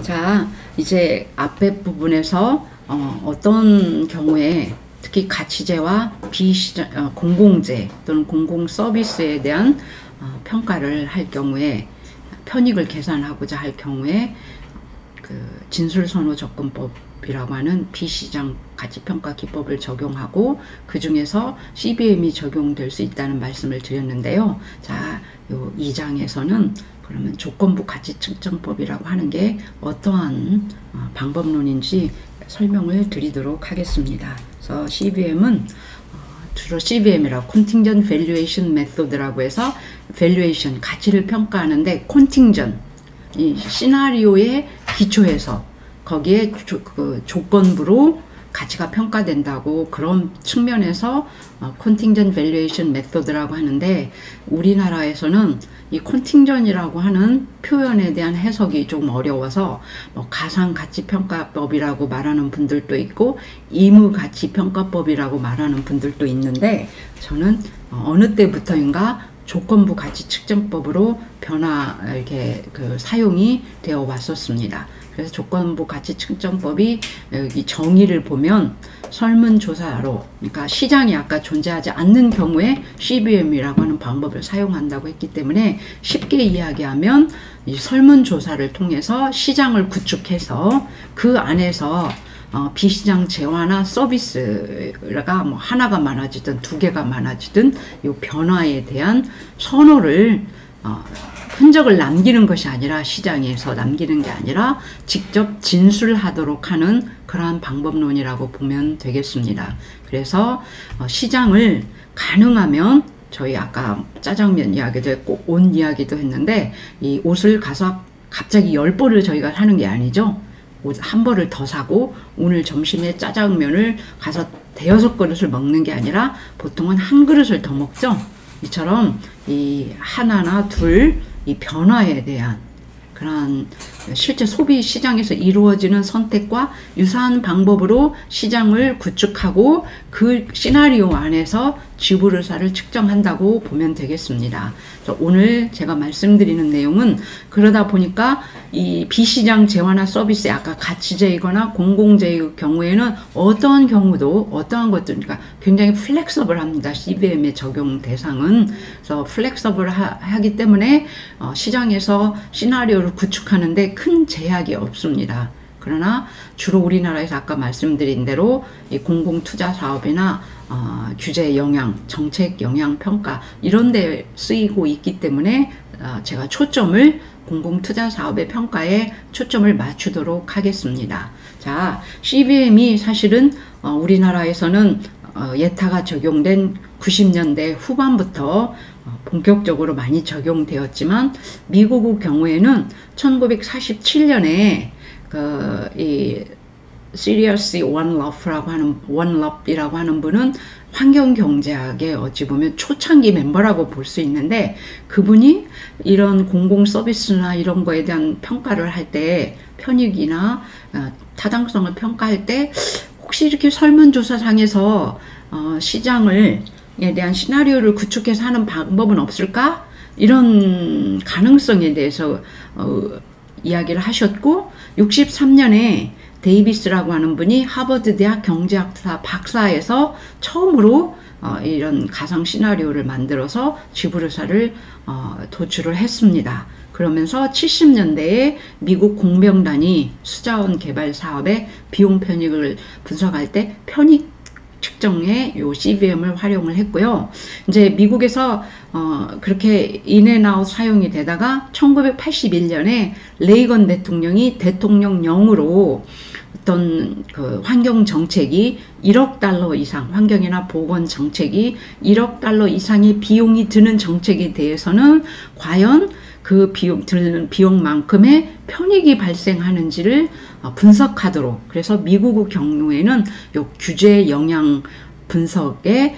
자, 이제 앞에 부분에서 어떤 경우에 특히 가치제와 비시장, 공공재 또는 공공 서비스에 대한 평가를 할 경우에 편익을 계산하고자 할 경우에 그 진술선호 접근법이라고 하는 비시장 가치평가 기법을 적용하고 그 중에서 CBM이 적용될 수 있다는 말씀을 드렸는데요. 자, 요 2장에서는 그러면 조건부 가치 측정법이라고 하는 게 어떠한 방법론인지 설명을 드리도록 하겠습니다. 그래서 CBM은 주로 CBM이라고 Contingent Valuation Method라고 해서 valuation 가치를 평가하는데 contingent 이 시나리오에 기초해서 거기에 그 조건부로 가치가 평가된다고 그런 측면에서 contingent valuation method라고 하는데 우리나라에서는 이 contingent이라고 하는 표현에 대한 해석이 좀 어려워서 뭐 가상가치평가법이라고 말하는 분들도 있고 의무가치평가법이라고 말하는 분들도 있는데 저는 어느 때부터인가 조건부 가치 측정법으로 이렇게 사용이 되어 왔었습니다. 그래서 조건부 가치 측정법이 여기 정의를 보면 설문조사로, 그러니까 시장이 아까 존재하지 않는 경우에 CBM이라고 하는 방법을 사용한다고 했기 때문에 쉽게 이야기하면 이 설문조사를 통해서 시장을 구축해서 그 안에서 비시장 재화나 서비스가 뭐 하나가 많아지든 두 개가 많아지든 이 변화에 대한 선호를 흔적을 남기는 것이 아니라 시장에서 남기는 게 아니라 직접 진술하도록 하는 그러한 방법론이라고 보면 되겠습니다. 그래서 시장을 가능하면 저희 아까 짜장면 이야기도 했고 옷 이야기도 했는데 이 옷을 가서 갑자기 10벌을 저희가 사는 게 아니죠. 한 벌을 더 사고 오늘 점심에 짜장면을 가서 대여섯 그릇을 먹는 게 아니라 보통은 한 그릇을 더 먹죠. 이처럼 이 하나나 둘 이 변화에 대한 그런 실제 소비 시장에서 이루어지는 선택과 유사한 방법으로 시장을 구축하고 그 시나리오 안에서 지불의사를 측정한다고 보면 되겠습니다. 오늘 제가 말씀드리는 내용은 그러다 보니까 이 비시장 재화나 서비스 아까 가치제이거나 공공재의 경우에는 어떠한 경우도 어떠한 것들 그러니까 굉장히 플렉서블합니다. CBM의 적용 대상은. 그래서 플렉서블하기 때문에 시장에서 시나리오를 구축하는데 큰 제약이 없습니다. 그러나 주로 우리나라에서 아까 말씀드린 대로 이 공공투자 사업이나 규제 영향, 정책 영향 평가 이런 데 쓰이고 있기 때문에 제가 초점을 공공투자 사업의 평가에 초점을 맞추도록 하겠습니다. 자, CBM이 사실은 우리나라에서는 예타가 적용된 90년대 후반부터 본격적으로 많이 적용되었지만 미국 경우에는 1947년에 이 시리어스 원럽이라고 하는 분은 환경경제학의 어찌 보면 초창기 멤버라고 볼 수 있는데 그분이 이런 공공 서비스나 이런 거에 대한 평가를 할 때 편익이나 타당성을 평가할 때 혹시 이렇게 설문조사상에서 시장에 대한 시나리오를 구축해서 하는 방법은 없을까? 이런 가능성에 대해서 이야기를 하셨고 63년에 데이비스라고 하는 분이 하버드 대학 경제학사 박사에서 처음으로 이런 가상 시나리오를 만들어서 지불의사를 도출을 했습니다. 그러면서 70년대에 미국 공병단이 수자원 개발 사업의 비용 편익을 분석할 때 편익 측정에 요 CBM을 활용을 했고요. 이제 미국에서 그렇게 인앤아웃 사용이 되다가 1981년에 레이건 대통령이 대통령령으로 어떤 그 환경 정책이 1억 달러 이상, 환경이나 보건 정책이 1억 달러 이상의 비용이 드는 정책에 대해서는 과연 그 드는 비용만큼의 편익이 발생하는지를 분석하도록 그래서 미국 경우에는 요 규제 영향 분석에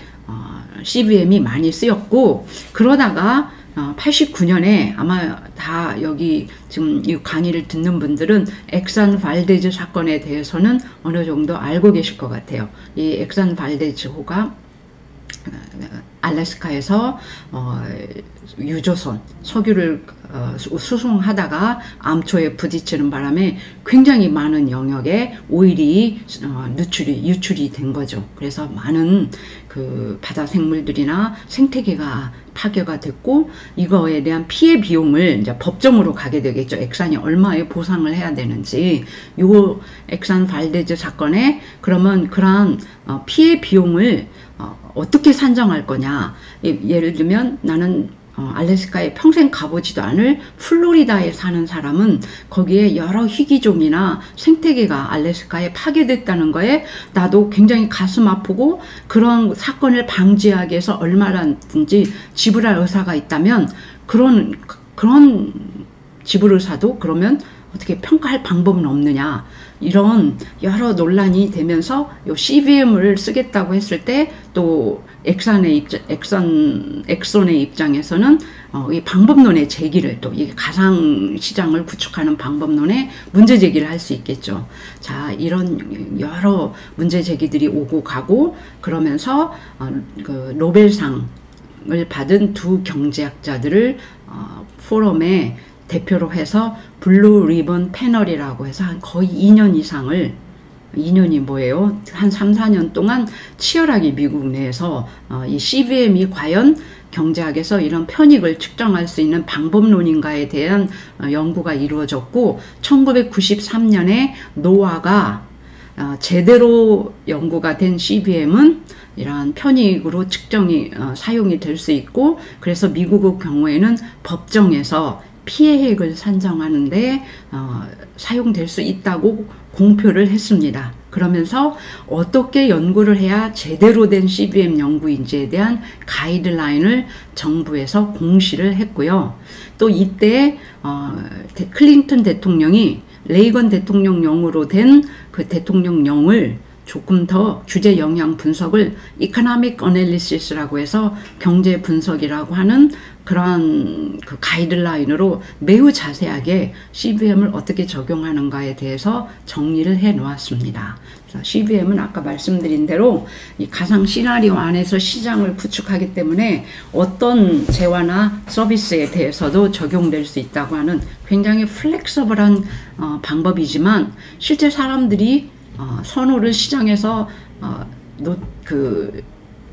CBM이 많이 쓰였고 그러다가 89년에 아마 다 여기 지금 이 강의를 듣는 분들은 엑산 발데즈 사건에 대해서는 어느 정도 알고 계실 것 같아요. 이 엑산 발데즈호가 알래스카에서 유조선 석유를 수송하다가 암초에 부딪히는 바람에 굉장히 많은 영역에 오일이 유출이 된 거죠. 그래서 많은 그 바다 생물들이나 생태계가 파괴가 됐고, 이거에 대한 피해 비용을 이제 법정으로 가게 되겠죠. 엑산이 얼마의 보상을 해야 되는지. 요 엑산 발데즈 사건에 그러면 그러한 피해 비용을 어떻게 산정할 거냐. 예를 들면 나는 알래스카에 평생 가보지도 않을 플로리다에 사는 사람은 거기에 여러 희귀종이나 생태계가 알래스카에 파괴됐다는 거에 나도 굉장히 가슴 아프고, 그런 사건을 방지하기 위해서 얼마든지 지불할 의사가 있다면 그런 지불 의사도 그러면 어떻게 평가할 방법은 없느냐. 이런 여러 논란이 되면서 요 CBM을 쓰겠다고 했을 때 또 엑선의 입장에서는 이 방법론의 제기를, 또 이 가상 시장을 구축하는 방법론에 문제 제기를 할 수 있겠죠. 자, 이런 여러 문제 제기들이 오고 가고, 그러면서 그 노벨상을 받은 두 경제학자들을 포럼에 대표로 해서 블루 리본 패널이라고 해서 한 거의 2년 이상을, 2년이 뭐예요? 한 3, 4년 동안 치열하게 미국 내에서 이 CBM이 과연 경제학에서 이런 편익을 측정할 수 있는 방법론인가에 대한 연구가 이루어졌고, 1993년에 노아가 제대로 연구가 된 CBM은 이러한 편익으로 측정이 사용이 될 수 있고, 그래서 미국의 경우에는 법정에서 피해액을 산정하는데 사용될 수 있다고 공표를 했습니다. 그러면서 어떻게 연구를 해야 제대로 된 CBM 연구인지에 대한 가이드라인을 정부에서 공시를 했고요. 또 이때 클린턴 대통령이 레이건 대통령령으로 된 그 대통령령을 조금 더 규제 영향 분석을 Economic Analysis라고 해서 경제 분석이라고 하는 그러한 그 가이드라인으로 매우 자세하게 CBM을 어떻게 적용하는가에 대해서 정리를 해 놓았습니다. CBM은 아까 말씀드린 대로 이 가상 시나리오 안에서 시장을 구축하기 때문에 어떤 재화나 서비스에 대해서도 적용될 수 있다고 하는 굉장히 플렉서블한 방법이지만, 실제 사람들이 선호를 시장에서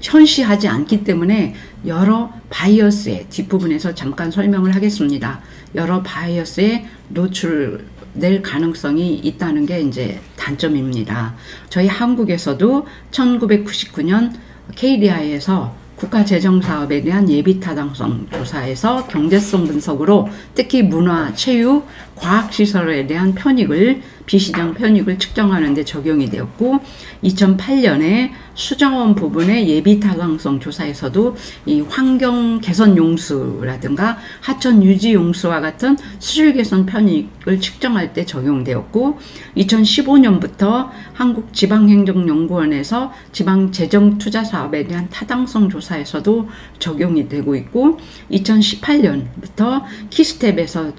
현시하지 않기 때문에 여러 바이어스의 뒷부분에서 잠깐 설명을 하겠습니다. 여러 바이어스에 노출될 가능성이 있다는 게 이제 단점입니다. 저희 한국에서도 1999년 KDI에서 국가재정사업에 대한 예비타당성 조사에서 경제성 분석으로 특히 문화, 체육, 과학시설에 대한 편익을, 비시장 편익을 측정하는 데 적용이 되었고, 2008년에 수자원 부분의 예비타당성 조사에서도 이 환경 개선 용수라든가 하천 유지 용수와 같은 수질 개선 편익을 측정할 때 적용되었고, 2015년부터 한국지방행정연구원에서 지방재정투자사업에 대한 타당성 조사에서도 적용이 되고 있고, 2018년부터 키스텝에서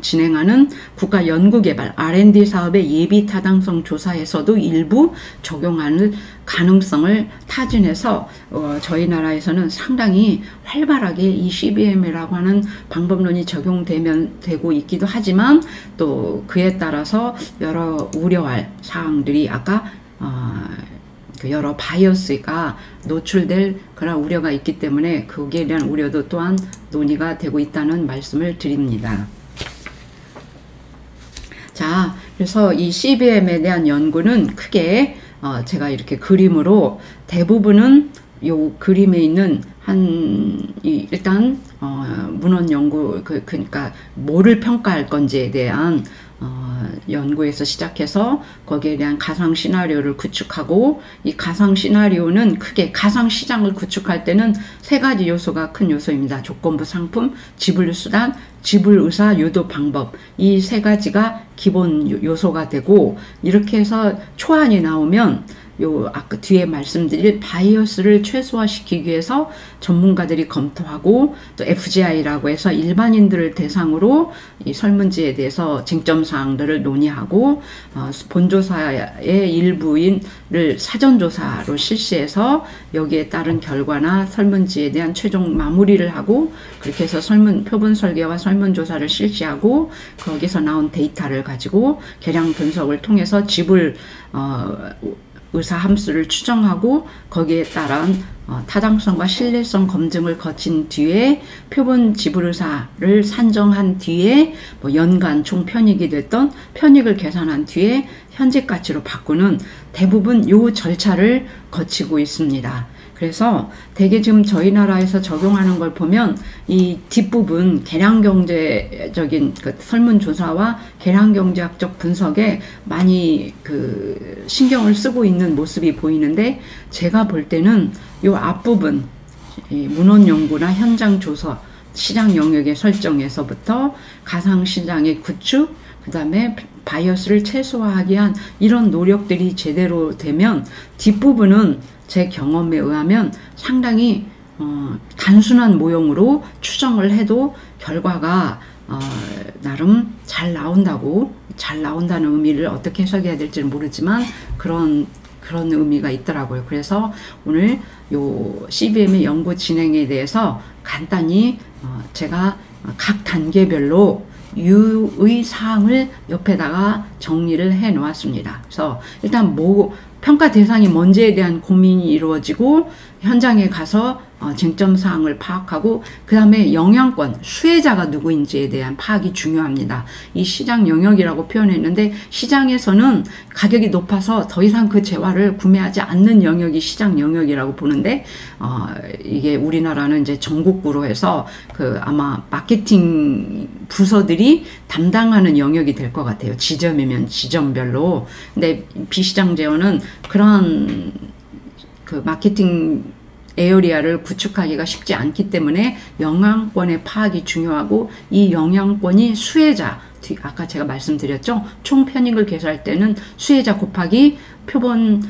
진행하는 국가연구개발 R&D 사업의 예비타당성 조사에서도 일부 적용할 가능성을 타진해서 저희 나라에서는 상당히 활발하게 이 CBM이라고 하는 방법론이 적용되고 있기도 하지만, 또 그에 따라서 여러 우려할 사항들이 아까 여러 바이어스가 노출될 그런 우려가 있기 때문에 거기에 대한 우려도 또한 논의가 되고 있다는 말씀을 드립니다. 자, 그래서 이 CBM에 대한 연구는 크게 제가 이렇게 그림으로, 대부분은 요 그림에 있는 일단 문헌 연구, 그러니까 뭐를 평가할 건지에 대한 연구에서 시작해서 거기에 대한 가상 시나리오를 구축하고, 이 가상 시나리오는 크게 가상 시장을 구축할 때는 세 가지 요소가 큰 요소입니다. 조건부 상품, 지불 수단, 지불 의사 유도 방법, 이 세 가지가 기본 요소가 되고, 이렇게 해서 초안이 나오면 요 아까 뒤에 말씀드릴 바이어스를 최소화시키기 위해서 전문가들이 검토하고 또 FGI라고 해서 일반인들을 대상으로 이 설문지에 대해서 쟁점 사항들을 논의하고 본조사의 일부인을 사전조사로 실시해서 여기에 따른 결과나 설문지에 대한 최종 마무리를 하고 그렇게 해서 표본 설계와 설문조사를 실시하고 거기서 나온 데이터를 가지고 계량 분석을 통해서 지불 의사 함수를 추정하고 거기에 따른 타당성과 신뢰성 검증을 거친 뒤에 표본 지불 의사를 산정한 뒤에 뭐 연간 총 편익이 됐던 편익을 계산한 뒤에 현재 가치로 바꾸는 대부분 요 절차를 거치고 있습니다. 그래서 대개 지금 저희 나라에서 적용하는 걸 보면 이 뒷부분 계량경제적인 그 설문조사와 계량경제학적 분석에 많이 그 신경을 쓰고 있는 모습이 보이는데 제가 볼 때는 요 앞부분 이 문헌연구나 현장조사 시장 영역의 설정에서부터 가상시장의 구축 그 다음에 바이어스를 최소화하기 위한 이런 노력들이 제대로 되면 뒷부분은 제 경험에 의하면 상당히 단순한 모형으로 추정을 해도 결과가 나름 잘 나온다는 의미를 어떻게 해석해야 될지는 모르지만 그런 의미가 있더라고요. 그래서 오늘 요 CBM의 연구 진행에 대해서 간단히 제가 각 단계별로 유의 사항을 옆에다가 정리를 해 놓았습니다. 그래서 일단 평가 대상이 뭔지에 대한 고민이 이루어지고 현장에 가서 쟁점 사항을 파악하고 그 다음에 영향권, 수혜자가 누구인지에 대한 파악이 중요합니다. 이 시장 영역이라고 표현했는데 시장에서는 가격이 높아서 더 이상 그 재화를 구매하지 않는 영역이 시장 영역이라고 보는데 이게 우리나라는 이제 전국구로 해서 그 아마 마케팅 부서들이 담당하는 영역이 될 것 같아요. 지점이면 지점별로. 근데 비시장 제어는 그런 그 마케팅 에어리아를 구축하기가 쉽지 않기 때문에 영향권의 파악이 중요하고 이 영향권이 수혜자, 아까 제가 말씀드렸죠. 총 편익을 계산할 때는 수혜자 곱하기 표본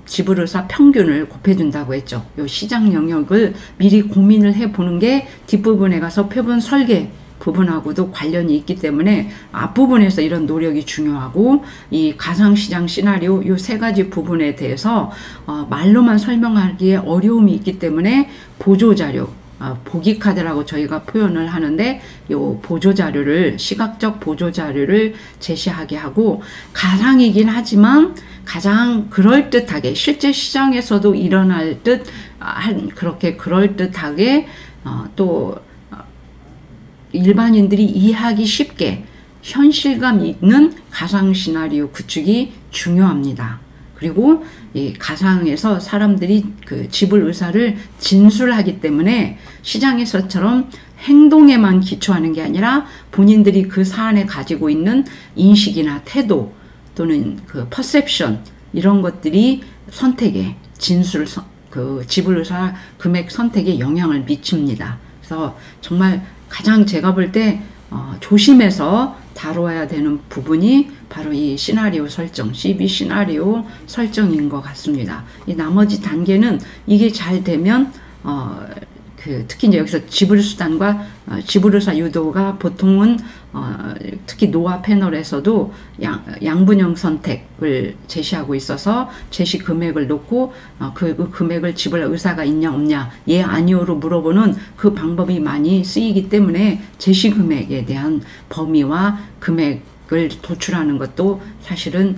지불의사 평균을 곱해준다고 했죠. 이 시장 영역을 미리 고민을 해보는 게 뒷부분에 가서 표본 설계 부분하고도 관련이 있기 때문에 앞부분에서 이런 노력이 중요하고 이 가상시장 시나리오 이 세 가지 부분에 대해서 말로만 설명하기에 어려움이 있기 때문에 보조자료 보기카드라고 저희가 표현을 하는데 요 보조자료를 시각적 보조자료를 제시하게 하고 가상이긴 하지만 가장 그럴듯하게 실제 시장에서도 일어날 듯 그렇게 그럴듯하게 또 일반인들이 이해하기 쉽게 현실감 있는 가상 시나리오 구축이 중요합니다. 그리고 이 가상에서 사람들이 그 지불 의사를 진술하기 때문에 시장에서처럼 행동에만 기초하는 게 아니라 본인들이 그 사안에 가지고 있는 인식이나 태도 또는 그 퍼셉션 이런 것들이 선택에 그 지불 의사 금액 선택에 영향을 미칩니다. 그래서 정말 가장 제가 볼 때 조심해서 다뤄야 되는 부분이 바로 이 시나리오 설정, CB 시나리오 설정인 것 같습니다. 이 나머지 단계는 이게 잘 되면 특히 이제 여기서 지불수단과 지불의사 유도가 보통은 특히 노화 패널에서도 양분형 선택을 제시하고 있어서 제시 금액을 놓고 그 금액을 지불할 의사가 있냐 없냐 예 아니오로 물어보는 그 방법이 많이 쓰이기 때문에 제시 금액에 대한 범위와 금액을 도출하는 것도 사실은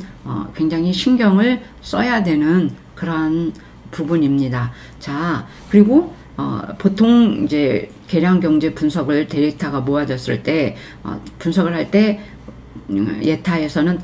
굉장히 신경을 써야 되는 그러한 부분입니다. 자, 그리고 보통 이제 계량 경제 분석을 데이터가 모아졌을 때 분석을 할 때 예타에서는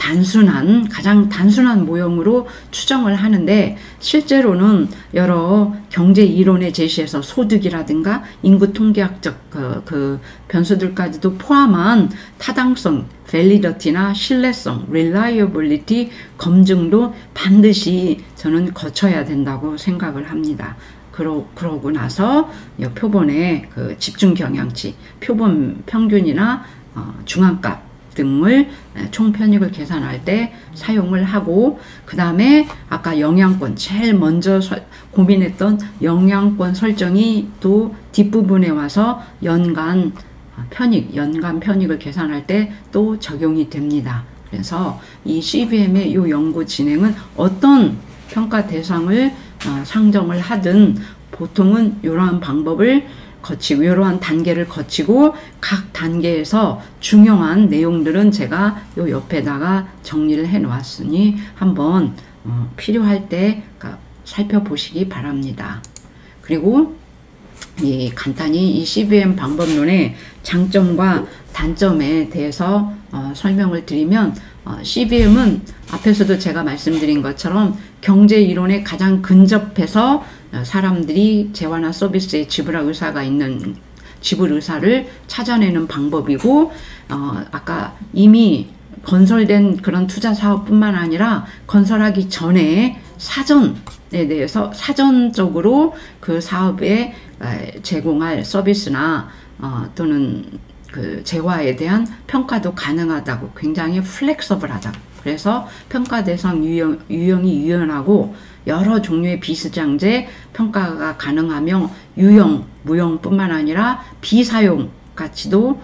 가장 단순한 모형으로 추정을 하는데 실제로는 여러 경제 이론에 제시해서 소득이라든가 인구 통계학적 그 변수들까지도 포함한 타당성, 밸리더티나 신뢰성, reliability 검증도 반드시 저는 거쳐야 된다고 생각을 합니다. 그러고 나서 표본의 그 집중 경향치, 표본 평균이나 중앙값 등을 총편익을 계산할 때 사용을 하고, 그 다음에 아까 영양권, 제일 먼저 고민했던 영양권 설정이 또 뒷부분에 와서 연간 편익을 계산할 때 또 적용이 됩니다. 그래서 이 CBM의 이 연구 진행은 어떤 평가 대상을 상정을 하든 보통은 이러한 방법을 거치고 이러한 단계를 거치고 각 단계에서 중요한 내용들은 제가 요 옆에다가 정리를 해 놓았으니 한번 필요할 때 살펴보시기 바랍니다. 그리고 간단히 이 CBM 방법론의 장점과 단점에 대해서 설명을 드리면, CBM은 앞에서도 제가 말씀드린 것처럼 경제 이론에 가장 근접해서 사람들이 재화나 서비스에 지불할 의사가 있는 지불 의사를 찾아내는 방법이고, 아까 이미 건설된 그런 투자 사업뿐만 아니라 건설하기 전에 사전에 대해서 사전적으로 그 사업에 제공할 서비스나 또는 그 재화에 대한 평가도 가능하다고, 굉장히 플렉서블하다. 그래서 평가 대상 유형이 유연하고 여러 종류의 비수장제 평가가 가능하며 유형, 무형뿐만 아니라 비사용 가치도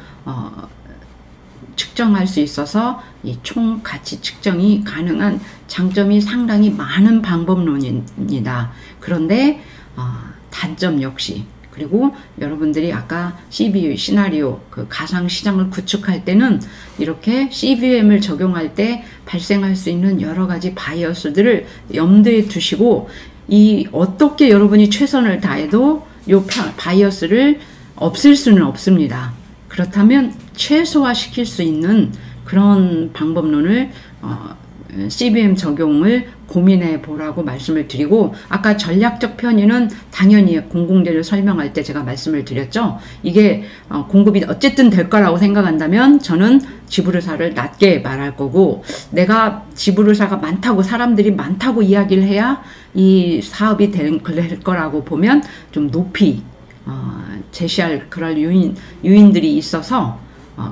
측정할 수 있어서 이 총 가치 측정이 가능한 장점이 상당히 많은 방법론입니다. 그런데 단점 역시, 그리고 여러분들이 아까 CBU 시나리오 그 가상 시장을 구축할 때는 이렇게 CBM을 적용할 때 발생할 수 있는 여러 가지 바이어스들을 염두에 두시고, 이 어떻게 여러분이 최선을 다해도 이 바이어스를 없앨 수는 없습니다. 그렇다면 최소화시킬 수 있는 그런 방법론을 CBM 적용을 고민해 보라고 말씀을 드리고, 아까 전략적 편의는 당연히 공공재를 설명할 때 제가 말씀을 드렸죠. 이게 공급이 어쨌든 될 거라고 생각한다면 저는 지불의사를 낮게 말할 거고, 내가 지불의사가 많다고, 사람들이 많다고 이야기를 해야 이 사업이 될 거라고 보면 좀 높이 제시할 그럴 유인들이 있어서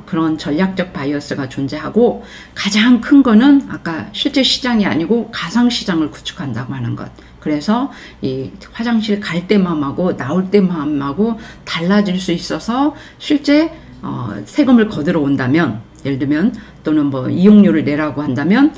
그런 전략적 바이어스가 존재하고, 가장 큰 거는 아까 실제 시장이 아니고 가상 시장을 구축한다고 하는 것. 그래서 이 화장실 갈 때 마음하고 나올 때 마음하고 달라질 수 있어서, 실제 세금을 거들어 온다면, 예를 들면 또는 뭐 이용료를 내라고 한다면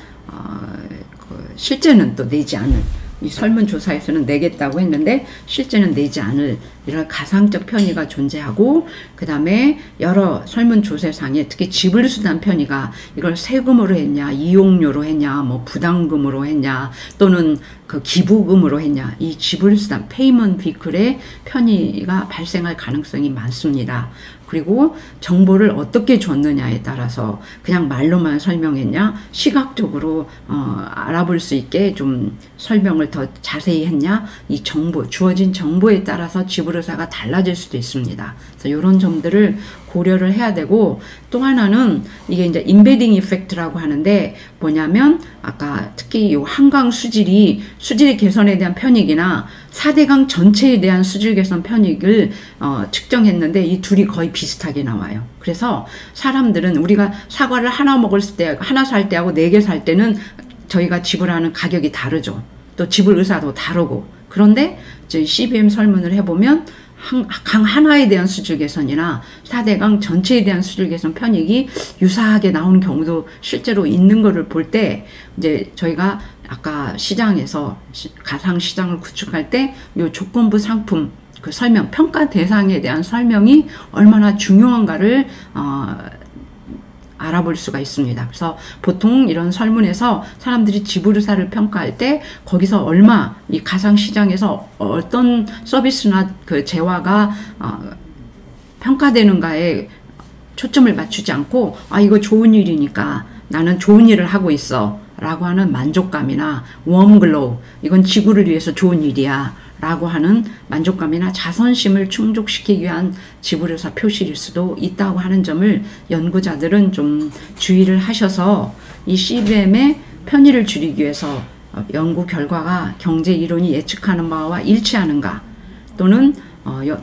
실제는 또 내지 않은, 이 설문조사에서는 내겠다고 했는데 실제는 내지 않을 이런 가상적 편의가 존재하고, 그 다음에 여러 설문조사상에 특히 지불수단 편의가 이걸 세금으로 했냐, 이용료로 했냐, 뭐 부담금으로 했냐, 또는 그 기부금으로 했냐, 이 지불수단 페이먼트 비클의 편의가 발생할 가능성이 많습니다. 그리고 정보를 어떻게 줬느냐에 따라서 그냥 말로만 설명했냐, 시각적으로 알아볼 수 있게 좀 설명을 더 자세히 했냐, 이 정보, 주어진 정보에 따라서 지불의사가 달라질 수도 있습니다. 그래서 이런 점들을 고려를 해야 되고, 또 하나는 이게 이제 인베딩 이펙트라고 하는데 뭐냐면, 아까 특히 요 한강 수질 개선에 대한 편익이나 4대강 전체에 대한 수질 개선 편익을 측정했는데 이 둘이 거의 비슷하게 나와요. 그래서 사람들은 우리가 사과를 하나 먹을 때, 하나 살 때하고 4개 살 때는 저희가 지불하는 가격이 다르죠. 또 지불 의사도 다르고. 그런데 저희 CBM 설문을 해보면 강 하나에 대한 수질 개선이나 4대강 전체에 대한 수질 개선 편익이 유사하게 나오는 경우도 실제로 있는 거를 볼 때, 이제 저희가 아까 시장에서 가상 시장을 구축할 때 요 조건부 상품 그 설명, 평가 대상에 대한 설명이 얼마나 중요한가를 알아볼 수가 있습니다. 그래서 보통 이런 설문에서 사람들이 지불의사를 평가할 때 거기서 얼마, 이 가상시장에서 어떤 서비스나 그 재화가 평가되는가에 초점을 맞추지 않고, 이거 좋은 일이니까 나는 좋은 일을 하고 있어 라고 하는 만족감이나 웜글로우, 이건 지구를 위해서 좋은 일이야 라고 하는 만족감이나 자선심을 충족시키기 위한 지불의사 표시일 수도 있다고 하는 점을 연구자들은 좀 주의를 하셔서, 이 CBM의 편의를 줄이기 위해서 연구 결과가 경제 이론이 예측하는 바와 일치하는가, 또는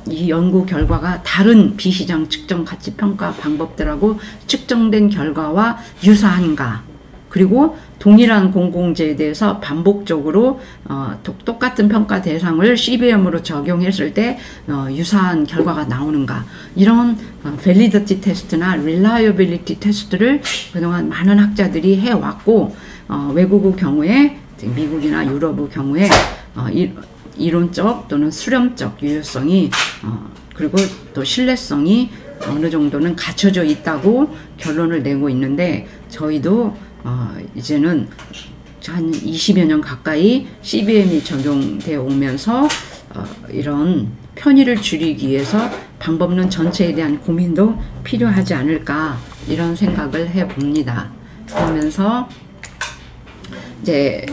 이 연구 결과가 다른 비시장 측정 가치 평가 방법들하고 측정된 결과와 유사한가, 그리고 동일한 공공재에 대해서 반복적으로 똑같은 평가 대상을 CBM으로 적용했을 때 유사한 결과가 나오는가, 이런 밸리디티 테스트나 릴라이어빌리티 테스트를 그동안 많은 학자들이 해왔고, 외국의 경우에 미국이나 유럽의 경우에 이론적 또는 수렴적 유효성이 그리고 또 신뢰성이 어느 정도는 갖춰져 있다고 결론을 내고 있는데, 저희도 이제는 한 20여 년 가까이 CBM이 적용되어 오면서 이런 편의를 줄이기 위해서 방법론 전체에 대한 고민도 필요하지 않을까, 이런 생각을 해봅니다. 그러면서 이제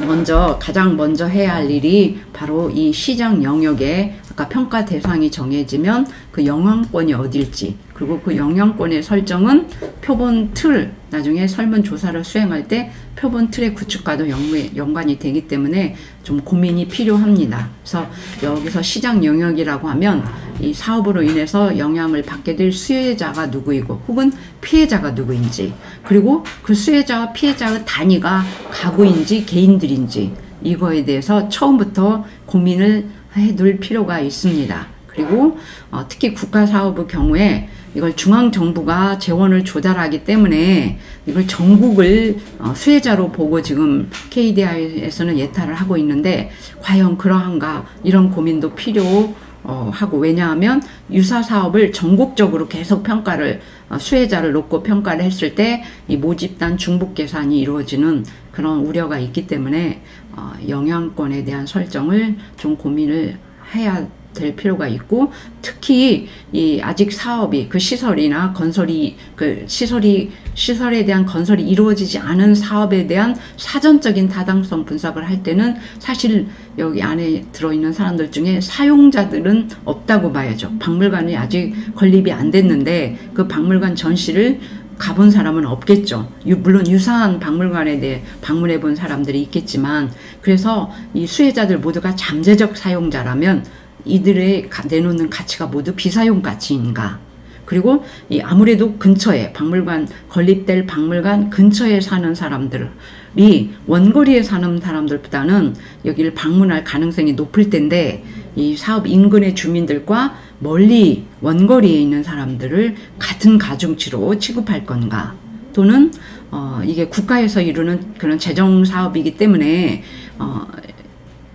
가장 먼저 해야 할 일이 바로 이 시장 영역에 아까 평가 대상이 정해지면 그 영향권이 어딜지, 그리고 그 영향권의 설정은 표본 틀, 나중에 설문조사를 수행할 때 표본 틀의 구축과도 연관이 되기 때문에 좀 고민이 필요합니다. 그래서 여기서 시장 영역이라고 하면 이 사업으로 인해서 영향을 받게 될 수혜자가 누구이고 혹은 피해자가 누구인지, 그리고 그 수혜자와 피해자의 단위가 가구인지 개인들인지, 이거에 대해서 처음부터 고민을 해둘 필요가 있습니다. 그리고 특히 국가사업의 경우에 이걸 중앙정부가 재원을 조달하기 때문에 이걸 전국을 수혜자로 보고 지금 KDI에서는 예탈을 하고 있는데, 과연 그러한가, 이런 고민도 필요하고, 왜냐하면 유사 사업을 전국적으로 계속 수혜자를 놓고 평가를 했을 때 이 모집단 중복 계산이 이루어지는 그런 우려가 있기 때문에 영향권에 대한 설정을 좀 고민을 해야 될 필요가 있고, 특히 이 아직 사업이 시설이나 건설이 시설에 대한 건설이 이루어지지 않은 사업에 대한 사전적인 타당성 분석을 할 때는 사실 여기 안에 들어있는 사람들 중에 사용자들은 없다고 봐야죠. 박물관이 아직 건립이 안 됐는데 그 박물관 전시를 가본 사람은 없겠죠. 물론 유사한 박물관에 대해 방문해 본 사람들이 있겠지만, 그래서 이 수혜자들 모두가 잠재적 사용자라면 이들의 내놓는 가치가 모두 비사용 가치인가, 그리고 아무래도 근처에 건립될 박물관 근처에 사는 사람들이 원거리에 사는 사람들보다는 여기를 방문할 가능성이 높을 텐데, 이 사업 인근의 주민들과 멀리 원거리에 있는 사람들을 같은 가중치로 취급할 건가, 또는 이게 국가에서 이루는 그런 재정 사업이기 때문에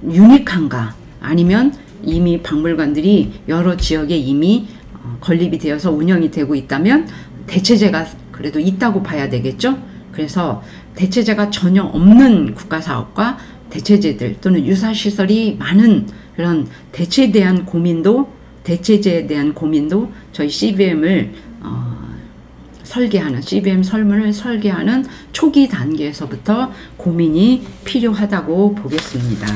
유니크한가, 아니면 이미 박물관들이 여러 지역에 이미 건립이 되어서 운영이 되고 있다면 대체제가 그래도 있다고 봐야 되겠죠. 그래서 대체제가 전혀 없는 국가사업과 대체제들 또는 유사시설이 많은 그런 대체제에 대한 고민도 저희 CBM을 CBM 설문을 설계하는 초기 단계에서부터 고민이 필요하다고 보겠습니다.